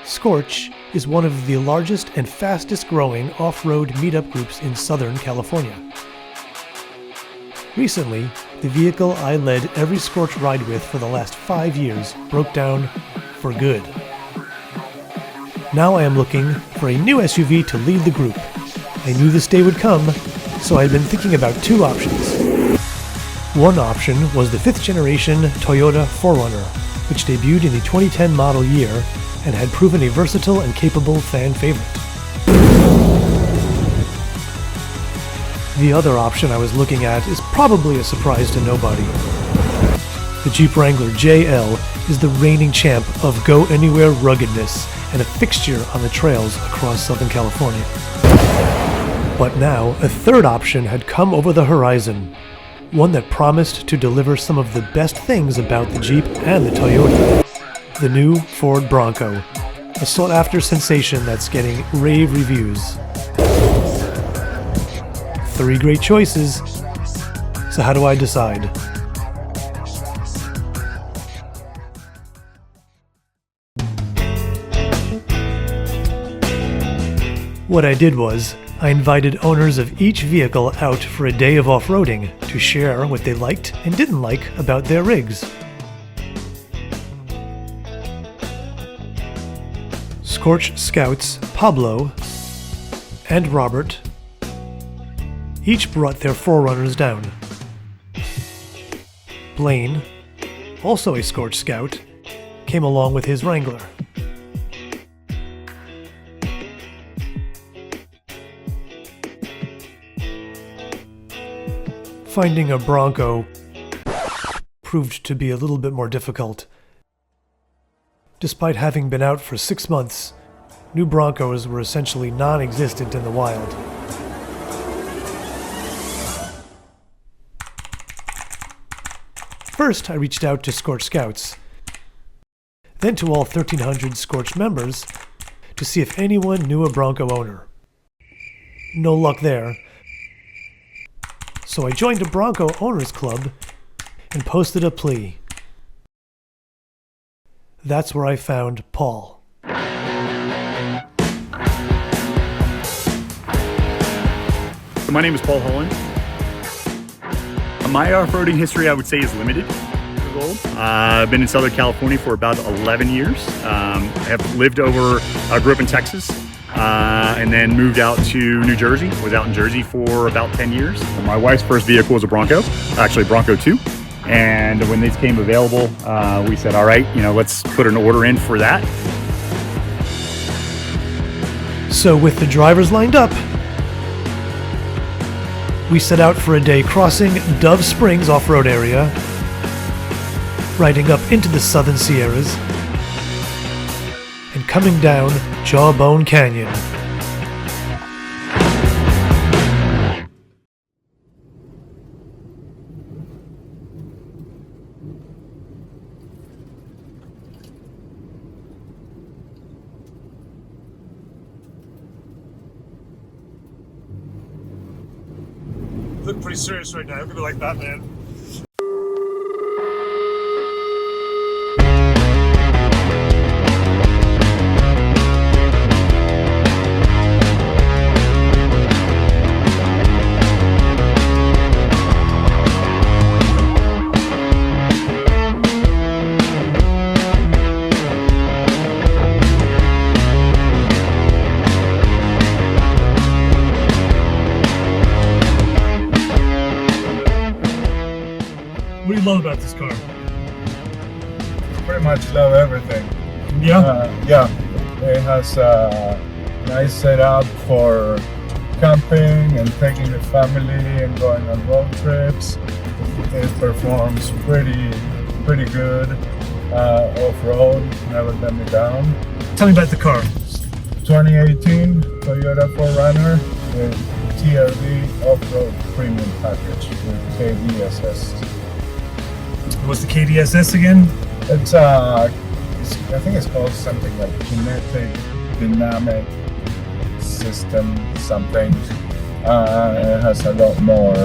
SCORCH is one of the largest and fastest growing off-road meetup groups in Southern California. Recently, the vehicle I led every SCORCH ride with for the last 5 years broke down for good. Now I am looking for a new SUV to lead the group. I knew this day would come, so I had been thinking about two options. One option was the 5th generation Toyota 4Runner, which debuted in the 2010 model year and had proven a versatile and capable fan favorite. The other option I was looking at is probably a surprise to nobody. The Jeep Wrangler JL is the reigning champ of go-anywhere ruggedness and a fixture on the trails across Southern California. But now, a third option had come over the horizon, one that promised to deliver some of the best things about the Jeep and the Toyota. The new Ford Bronco, a sought-after sensation that's getting rave reviews. 3 great choices, so how do I decide? What I did was, I invited owners of each vehicle out for a day of off-roading to share what they liked and didn't like about their rigs. SCORCH Scouts Pablo and Robert each brought their 4Runners down. Blaine, also a SCORCH Scout, came along with his Wrangler. Finding a Bronco proved to be a little bit more difficult. Despite having been out for 6 months, new Broncos were essentially non-existent in the wild. First, I reached out to SCORCH Scouts, then to all 1,300 SCORCH members to see if anyone knew a Bronco owner. No luck there. So I joined a Bronco Owners Club and posted a plea. That's where I found Paul. My name is Paul Holland. My off-roading history, I would say, is limited. I've been in Southern California for about 11 years. I have lived grew up in Texas, and then moved out to New Jersey. Was out in Jersey for about 10 years. My wife's first vehicle was a Bronco, actually Bronco 2. And when these came available, we said, all right, let's put an order in for that. So with the drivers lined up, we set out for a day crossing Dove Springs off-road area, riding up into the Southern Sierras, and coming down Jawbone Canyon. Look pretty serious right now. I'm gonna be like Batman. What do you love about this car? Pretty much love everything. Yeah? Yeah, it has a nice setup for camping and taking the family and going on road trips. It performs pretty good off-road, never let me down. Tell me about the car. 2018 Toyota 4Runner with TRD off-road premium package with KDSS. What's the KDSS again? It's I think it's called something like kinetic dynamic system something. It has a lot more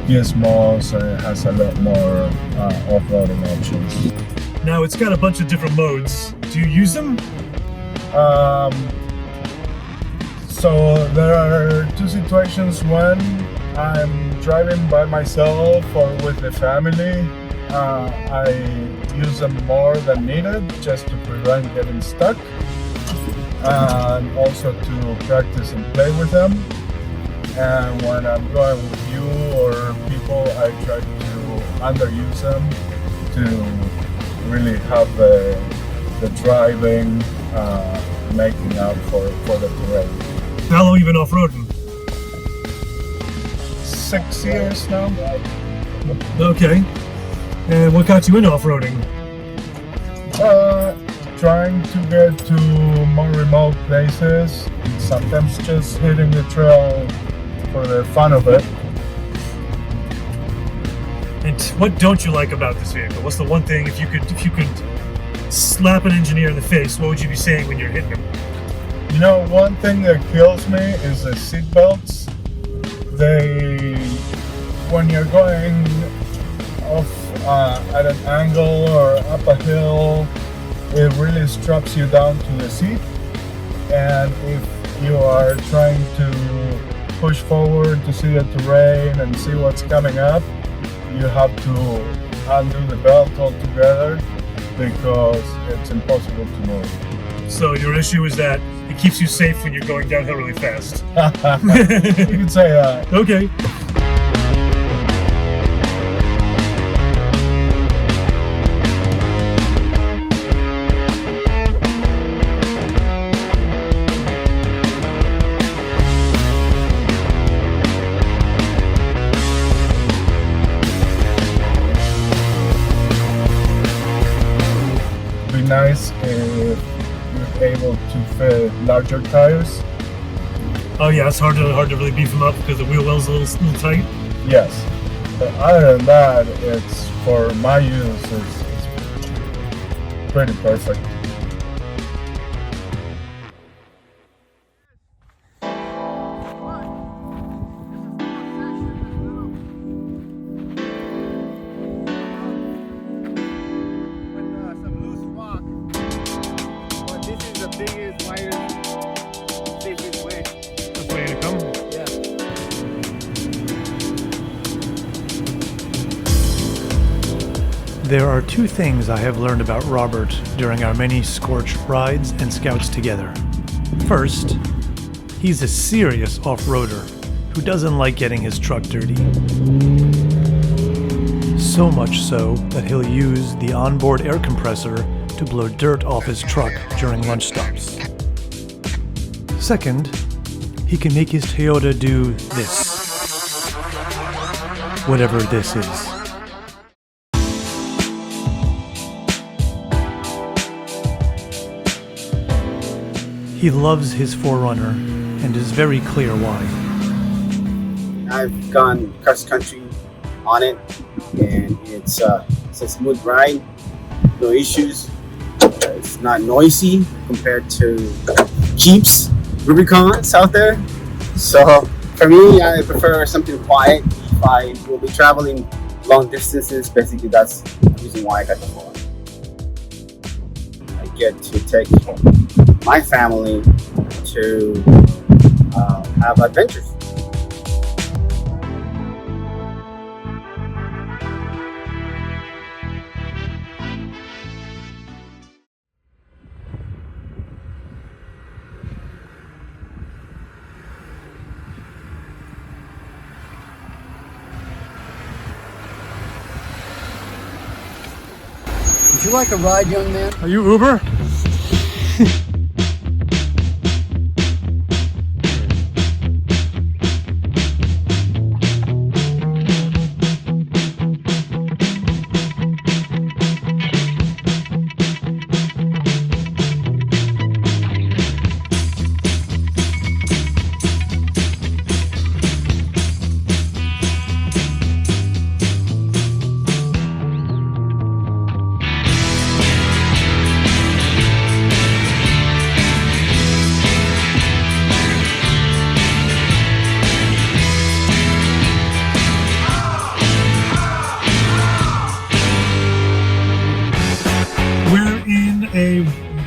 gizmos and it has a lot more off-roading options. Now it's got a bunch of different modes. Do you use them? So there are two situations. One, I'm driving by myself or with the family. I use them more than needed just to prevent getting stuck, and also to practice and play with them. And when I'm going with you or people, I try to underuse them to really have the driving making up for the terrain. How long have you been off-roading? 6 years now. Okay. And what got you into off-roading? Trying to get to more remote places, sometimes just hitting the trail for the fun of it. And what don't you like about this vehicle? What's the one thing, if you could slap an engineer in the face, what would you be saying when you're hitting him? You know, one thing that kills me is the seat belts. When you're going off at an angle or up a hill, it really straps you down to the seat. And if you are trying to push forward to see the terrain and see what's coming up, you have to undo the belt altogether because it's impossible to move. So your issue is that it keeps you safe when you're going downhill really fast. You could say that. Okay. Be nice if you're able to fit larger tires. Oh yeah, it's hard to really beef them up because the wheel well's a little tight. Yes, but other than that, it's for my use. It's pretty perfect. There are two things I have learned about Robert during our many SCORCH rides and scouts together. First, he's a serious off-roader who doesn't like getting his truck dirty. So much so that he'll use the onboard air compressor to blow dirt off his truck during lunch stops. Second, he can make his Toyota do this. Whatever this is. He loves his 4Runner and is very clear why. I've gone cross country on it, and it's a smooth ride, no issues. It's not noisy compared to Jeeps, Rubicons out there. So for me, I prefer something quiet. If I will be traveling long distances, basically that's the reason why I got the 4Runner. I get to take my family to have adventures. Would you like a ride, young man? Are you Uber?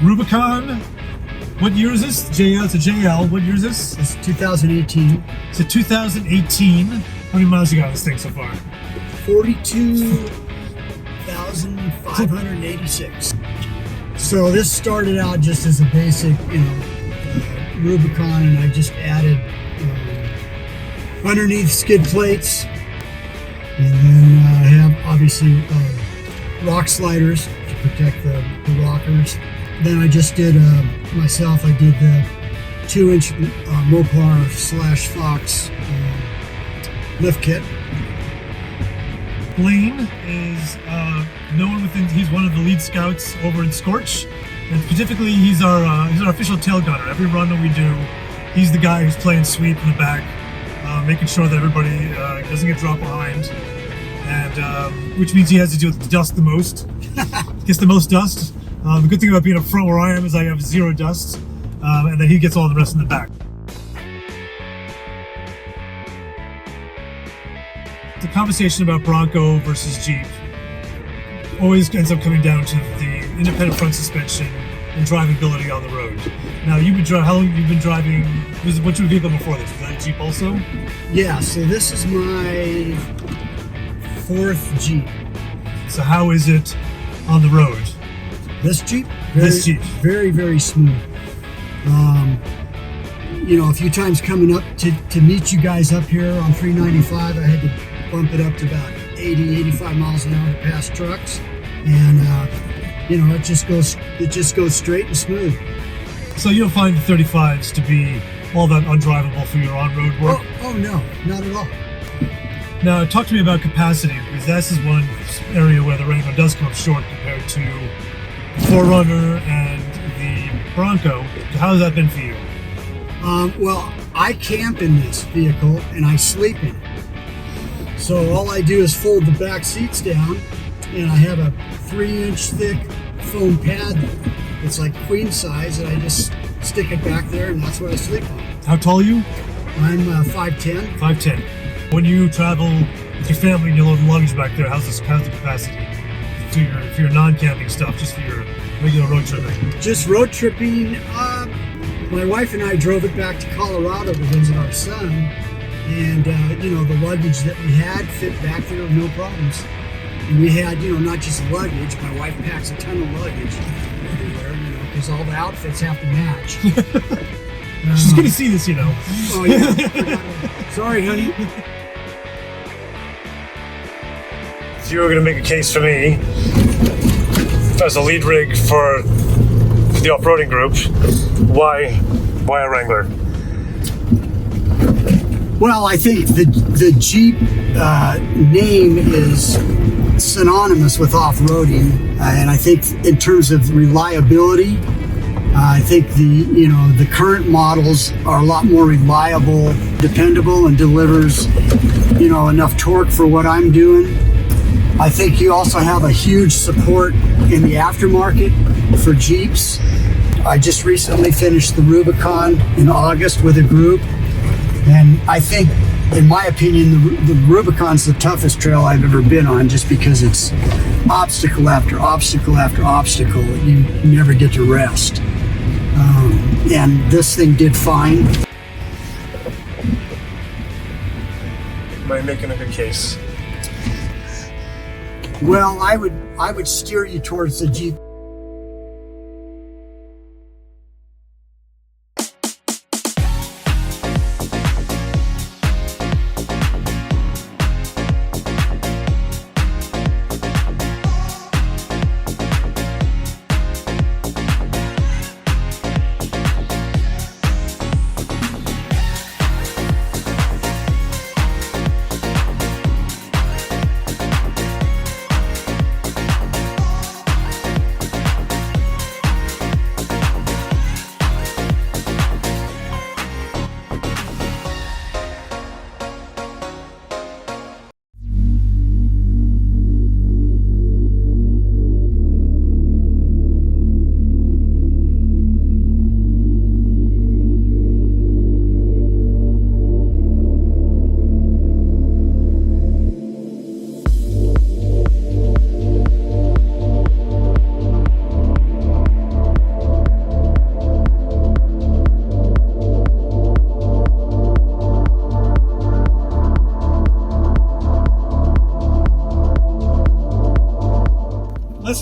Rubicon. What year is this? JL. It's a JL. What year is this? It's 2018. It's a 2018. How many miles you got on this thing so far? 42,586. So this started out just as a basic, Rubicon, and I just added underneath skid plates, and then I have obviously rock sliders to protect the rockers. Then I just did myself. I did the 2-inch Mopar / Fox lift kit. Blaine is known within. He's one of the lead scouts over in SCORCH, and specifically he's our official tail gunner. Every run that we do, he's the guy who's playing sweep in the back, making sure that everybody doesn't get dropped behind, and which means he has to deal with the dust the most. Gets the most dust. The good thing about being up front where I am is I have 0 dust, and then he gets all the rest in the back. The conversation about Bronco versus Jeep always ends up coming down to the independent front suspension and drivability on the road. Now, how long you've been driving? What's your vehicle before this? Was that a Jeep also? Yeah, so this is my 4th Jeep. So how is it on the road? This Jeep? Very, very smooth. A few times coming up to meet you guys up here on 395, I had to bump it up to about 80, 85 miles an hour to pass trucks. And, it just goes straight and smooth. So you don't find the 35s to be all that undrivable for your on-road work? Oh no, not at all. Now, talk to me about capacity, because this is one area where the Wrangler does come up short compared to the 4Runner and the Bronco. How has that been for you? Well, I camp in this vehicle and I sleep in it. So all I do is fold the back seats down, and I have a 3-inch thick foam pad. It's like queen size, and I just stick it back there, and that's what I sleep on. How tall are you? I'm 5'10". 5'10". When you travel with your family and you load luggage back there, how's the capacity for your non-camping stuff, just for your regular road tripping? Just road tripping. My wife and I drove it back to Colorado to visit our son, and the luggage that we had fit back there with no problems. And we had, not just luggage. My wife packs a ton of luggage everywhere, because all the outfits have to match. She's gonna see this, Oh yeah. Sorry, honey. If you were gonna make a case for me as a lead rig for the off-roading group, why a Wrangler? Well, I think the Jeep name is synonymous with off-roading, and I think in terms of reliability, I think the current models are a lot more reliable, dependable, and delivers enough torque for what I'm doing. I think you also have a huge support in the aftermarket for Jeeps. I just recently finished the Rubicon in August with a group, and I think, in my opinion, the Rubicon's the toughest trail I've ever been on, just because it's obstacle after obstacle after obstacle. You never get to rest. And this thing did fine. Am I making a good case? Well, I would steer you towards the Jeep.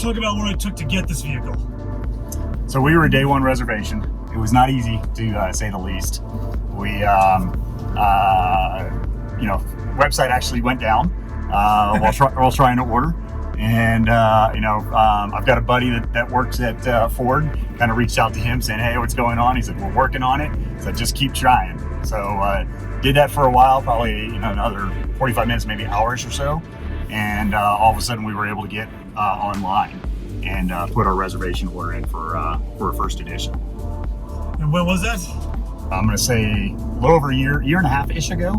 let's talk about what it took to get this vehicle. So we were a day one reservation. It was not easy, to say the least. We, website actually went down while trying to order. And, I've got a buddy that works at Ford, kind of reached out to him saying, hey, what's going on? He said, we're working on it. So just keep trying. So did that for a while, probably another 45 minutes, maybe hours or so. And all of a sudden we were able to get online and put our reservation order in for a first edition. And when was that? I'm going to say a little over a year and a half-ish ago.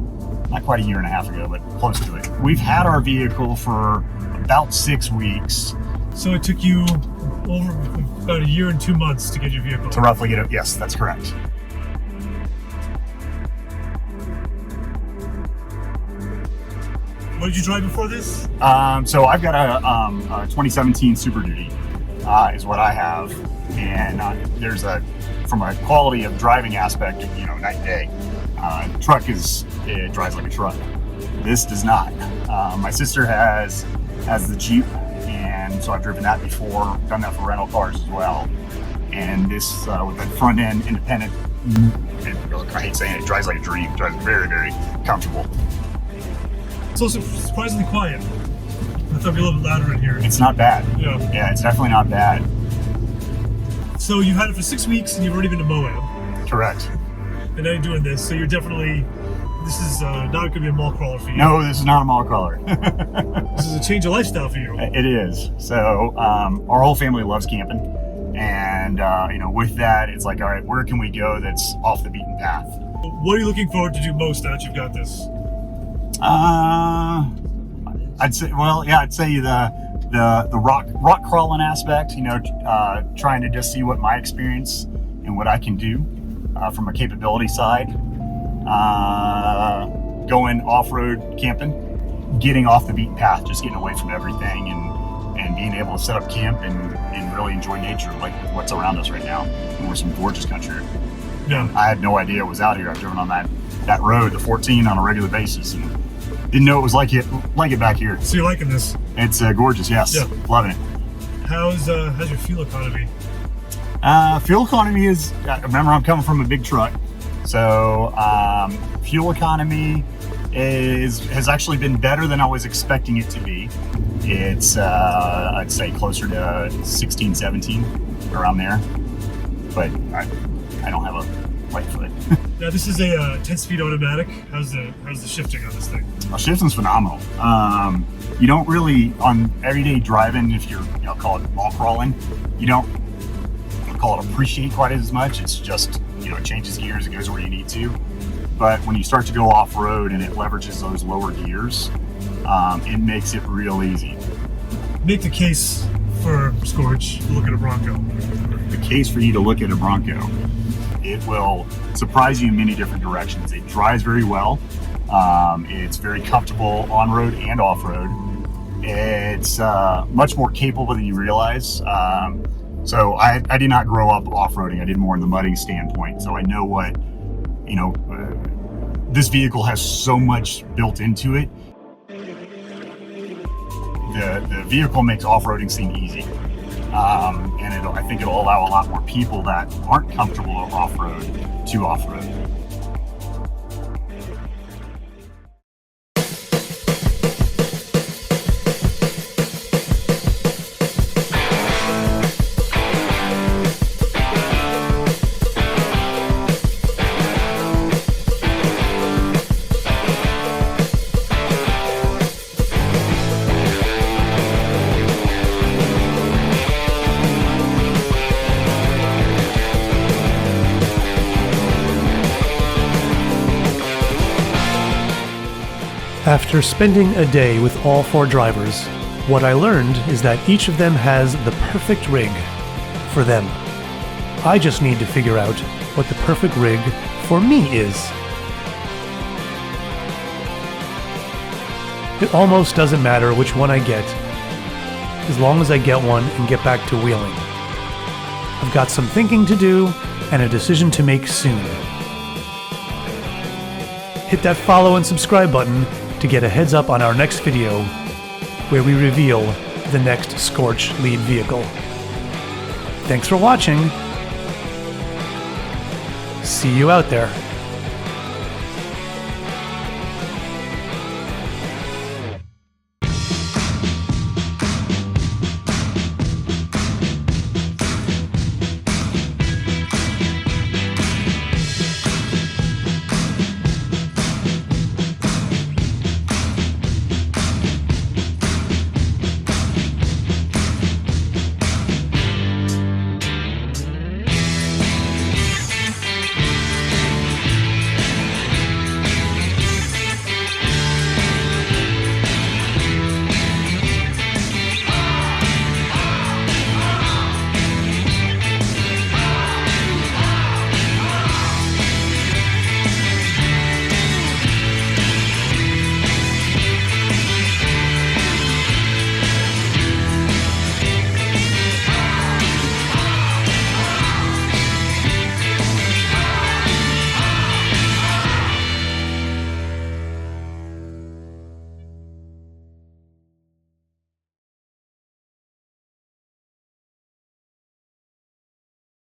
Not quite a year and a half ago, but close to it. We've had our vehicle for about 6 weeks. So it took you over about a year and 2 months to get your vehicle? To roughly get it, yes, that's correct. What did you drive before this? So I've got a 2017 Super Duty is what I have. And there's from a quality of driving aspect, night and day. Truck it drives like a truck. This does not. My sister has the Jeep, and so I've driven that before, done that for rental cars as well. And this, with the front end independent, I hate saying it, drives like a dream. It drives very, very comfortable. It's also surprisingly quiet. I thought it'd be a little bit louder in here. It's not bad. Yeah, it's definitely not bad. So you've had it for 6 weeks, and you've already been to Moab. Correct. And now you're doing this, so you're definitely, this is not going to be a mall crawler for you. No, this is not a mall crawler. This is a change of lifestyle for you. It is. So our whole family loves camping. And, with that, it's like, all right, where can we go that's off the beaten path? What are you looking forward to do most now that you've got this? I'd say the rock crawling aspect, trying to just see what my experience and what I can do from a capability side. Going off-road camping, getting off the beaten path, just getting away from everything and being able to set up camp and really enjoy nature like what's around us right now. And we're some gorgeous country. Yeah. I had no idea it was out here. I've driven on that road, the 14, on a regular basis, and didn't know it was like it back here. So you're liking this? It's gorgeous, yes. Yeah. Loving it. How's your fuel economy? Fuel economy is, remember I'm coming from a big truck, so fuel economy has actually been better than I was expecting it to be. It's, I'd say closer to 16, 17, around there, but I don't have a light foot. Now this is a 10-speed automatic. How's the shifting on this thing? Well, shifting's phenomenal. You don't really, on everyday driving, if you're, call it mall crawling, you don't call it appreciate quite as much. It's just, it changes gears, it goes where you need to. But when you start to go off-road and it leverages those lower gears, it makes it real easy. Make the case for SCORCH to look at a Bronco. The case for you to look at a Bronco. It will surprise you in many different directions. It drives very well. It's very comfortable on-road and off-road. It's much more capable than you realize. So I did not grow up off-roading. I did more in the mudding standpoint. So I know what, this vehicle has so much built into it. The vehicle makes off-roading seem easy. And I think it'll allow a lot more people that aren't comfortable off-road to off-road. After spending a day with all 4 drivers, what I learned is that each of them has the perfect rig for them. I just need to figure out what the perfect rig for me is. It almost doesn't matter which one I get, as long as I get one and get back to wheeling. I've got some thinking to do and a decision to make soon. Hit that follow and subscribe button to get a heads up on our next video, where we reveal the next SCORCH lead vehicle. Thanks for watching. See you out there.